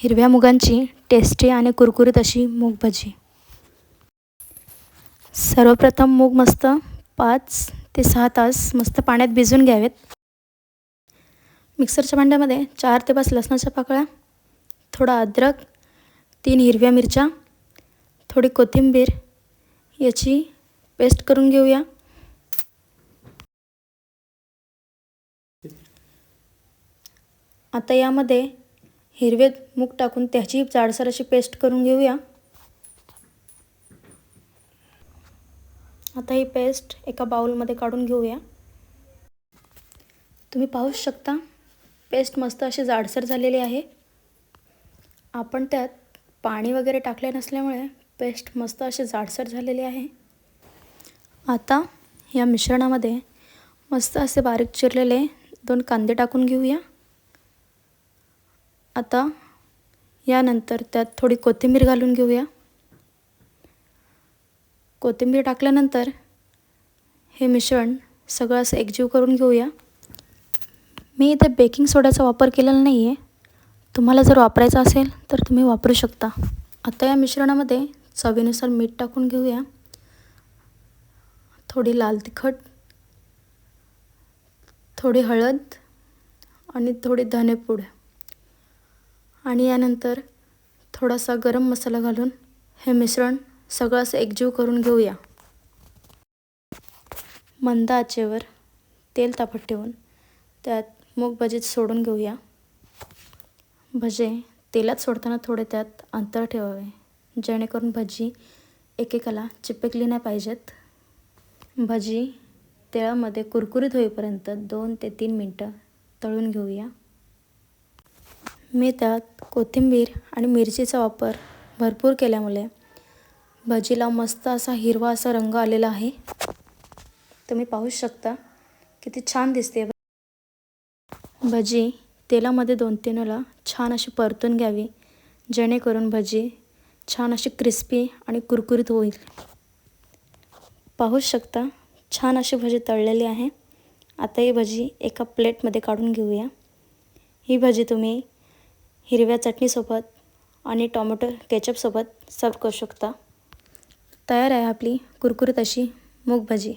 हिरव्या मुगांची टेस्टी आणि कुरकुरीत अशी मूग भजी। सर्वप्रथम मूग मस्त 5 ते 6 तास मस्त पाण्यात भिजवून घ्यावेत। मिक्सरच्या भांड्यामध्ये 4 ते 5 लसणाच्या पाकळ्या, थोडा अद्रक, 3 हिरव्या मिरच्या, थोडी कोथिंबीर याची पेस्ट करून घेऊया। आता यामध्ये हिरवे मूग टाकून त्याची जाडसर अशी पेस्ट करून घेऊया। आता ही पेस्ट एका बाउलमध्ये काढून घेऊया। तुम्ही पाहू शकता पेस्ट मस्त अशी जाडसर झालेली आहे। आपण त्यात पाणी वगैरे टाकले नसल्यामुळे पेस्ट मस्त अशी जाडसर झालेली आहे। आता या मिश्रणामध्ये मस्त असे बारीक चिरलेले 2 कांदे टाकून घेऊया। आता यानंतर त्यात थोडी कोथिंबीर घालून घेऊया। कोथिंबीर टाकल्यानंतर हे मिश्रण सगळं असं एकजीव करून घेऊया। मी इथे बेकिंग सोड्याचा वापर केलेला नाही आहे, तुम्हाला जर वापरायचा असेल तर तुम्ही वापरू शकता। आता या मिश्रणामध्ये चवीनुसार मीठ टाकून घेऊया, थोडी लाल तिखट, थोडी हळद आणि थोडी धनेपूड आणि यानंतर थोडासा गरम मसाला घालून हे मिश्रण सगळं असं एकजीव करून घेऊया। मंद आचेवर तेल तापत ठेवून त्यात मूग भजी सोडून घेऊया। भजे तेलात सोडताना थोडे त्यात अंतर ठेवावे, जेणेकरून भजी एकेकाला चिपकली नाही पाहिजेत। भजी तेलामध्ये कुरकुरीत होईपर्यंत 2 ते 3 मिनिटं तळून घेऊया। मी त्यात कोथिंबीर आणि मिरचीचा वापर भरपूर केल्यामुळे भजीला मस्त असा हिरवा असा रंग आलेला आहे। तुम्ही पाहू शकता किती छान दिसते। भजी तेलामध्ये 2-3 वेळा छान अशी परतून घ्यावी, जेणेकरून भजी छान अशी क्रिस्पी आणि कुरकुरीत होईल। पाहू शकता छान अशी भजी तळलेली आहे। आता ही भजी एका प्लेटमध्ये काढून घेऊया। ही भजी तुम्ही हिरव्या चटणीसोबत आणि टोमॅटो केचपसोबत सर्व करू शकता। तयार आहे आपली कुरकुरीत अशी मूग भजी।